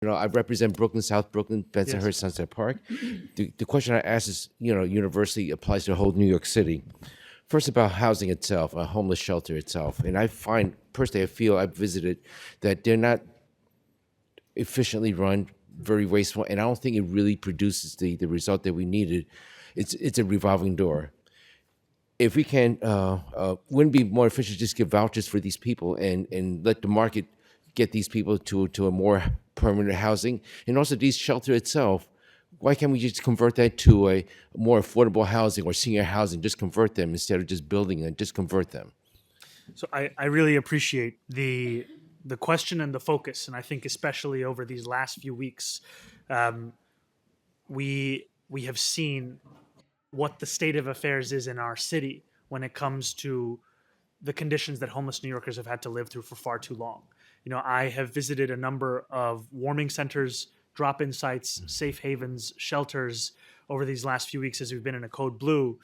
I represent Brooklyn, South Brooklyn, Bensonhurst, Yes. Sunset Park. The question I ask is, universally applies to the whole New York City. First, about housing itself, a homeless shelter itself. And I find, personally, I feel I've visited that they're not efficiently run, very wasteful, and I don't think it really produces the result that we needed. It's a revolving door. If we can, wouldn't it be more efficient to just give vouchers for these people and let the market get these people to a more permanent housing? And also these shelter itself, why can't we just convert that to a more affordable housing or senior housing? Just convert them instead of just building them, just convert them. So I really appreciate the question and the focus, and I think especially over these last few weeks, we have seen what the state of affairs is in our city when it comes to the conditions that homeless New Yorkers have had to live through for far too long. I have visited a number of warming centers, drop-in sites, safe havens, shelters over these last few weeks as we've been in a code blue.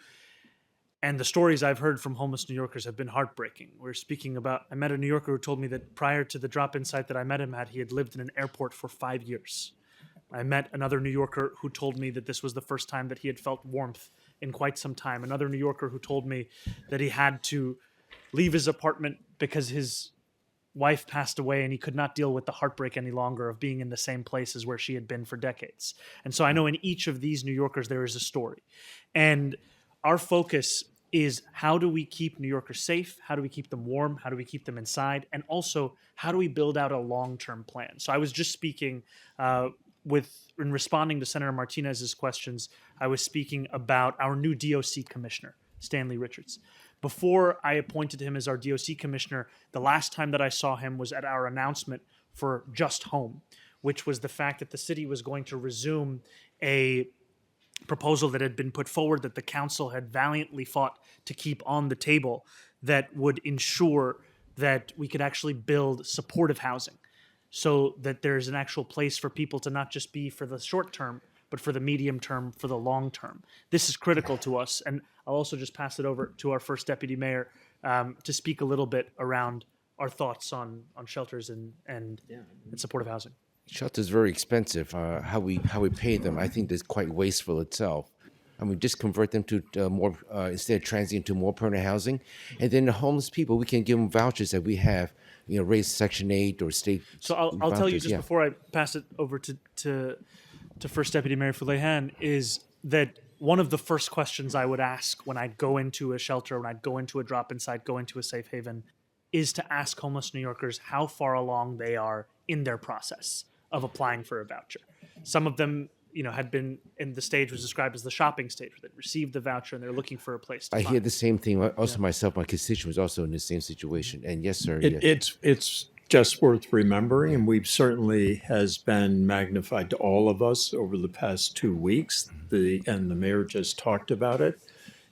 And the stories I've heard from homeless New Yorkers have been heartbreaking. I met a New Yorker who told me that prior to the drop-in site that I met him at, he had lived in an airport for 5 years. I met another New Yorker who told me that this was the first time that he had felt warmth in quite some time. Another New Yorker who told me that he had to leave his apartment because his wife passed away and he could not deal with the heartbreak any longer of being in the same place as where she had been for decades. And so I know in each of these New Yorkers there is a story. And our focus is, how do we keep New Yorkers safe? How do we keep them warm? How do we keep them inside? And also, how do we build out a long-term plan? So I was just speaking in responding to Senator Martinez's questions, I was speaking about our new DOC commissioner, Stanley Richards. Before I appointed him as our DOC commissioner, the last time that I saw him was at our announcement for Just Home, which was the fact that the city was going to resume a proposal that had been put forward that the council had valiantly fought to keep on the table, that would ensure that we could actually build supportive housing so that there's an actual place for people to not just be for the short term, but for the medium term, for the long term. This is critical to us. And I'll also just pass it over to our first deputy mayor to speak a little bit around our thoughts on shelters and supportive housing. Shelter's very expensive. How we pay them, I think, is quite wasteful itself. I mean, just convert them to more instead of transient to more permanent housing, and then the homeless people, we can give them vouchers that we have, raise Section 8 or state. So I'll tell you vouchers, just yeah. before I pass it over to First Deputy Mayor Fulehan, is that one of the first questions I would ask when I'd go into a shelter, when I'd go into a drop-in site, go into a safe haven, is to ask homeless New Yorkers how far along they are in their process of applying for a voucher. Some of them, had been in the stage was described as the shopping stage, where they received the voucher and they're looking for a place to I find. hear the same thing. Also, myself, my constituent was also in the same situation. And yes, sir. It, yeah. it's just worth remembering, and we've certainly has been magnified to all of us over the past 2 weeks. And the mayor just talked about it.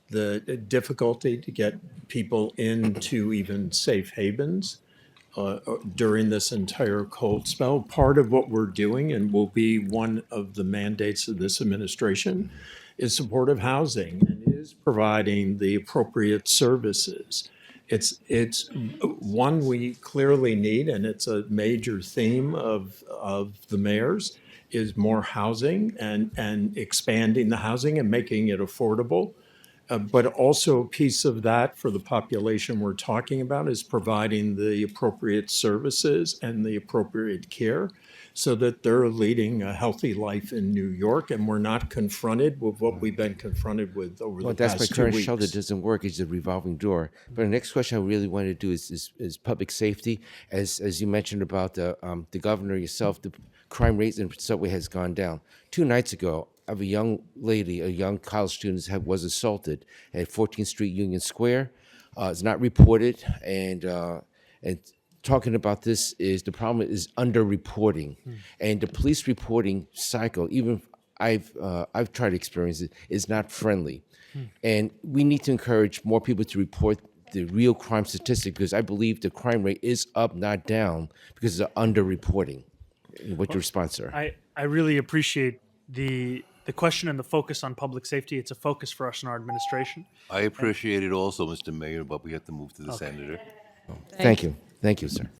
The difficulty to get people into even safe havens during this entire cold spell. Part of what we're doing, and will be one of the mandates of this administration, is supportive housing and is providing the appropriate services. It's one we clearly need, and it's a major theme of the mayor's, is more housing and expanding the housing and making it affordable. But also a piece of that for the population we're talking about is providing the appropriate services and the appropriate care so that they're leading a healthy life in New York, and we're not confronted with what we've been confronted with over the That's past why 2 current weeks. shelter doesn't work. It's a revolving door. But the next question I really wanted to do is public safety. As you mentioned about the governor yourself, the crime rate in subway has gone down. 2 nights ago, I have a young lady, a young college student, was assaulted at 14th Street Union Square. It's not reported, and talking about this is the problem is underreporting, and the police reporting cycle. Even I've tried to experience it, is not friendly, and we need to encourage more people to report the real crime statistic, because I believe the crime rate is up, not down, because of underreporting. What's your response, sir? I really appreciate the question and the focus on public safety. It's a focus for us in our administration. I appreciate it also, Mr. Mayor, but we have to move to the senator. Thank you, sir.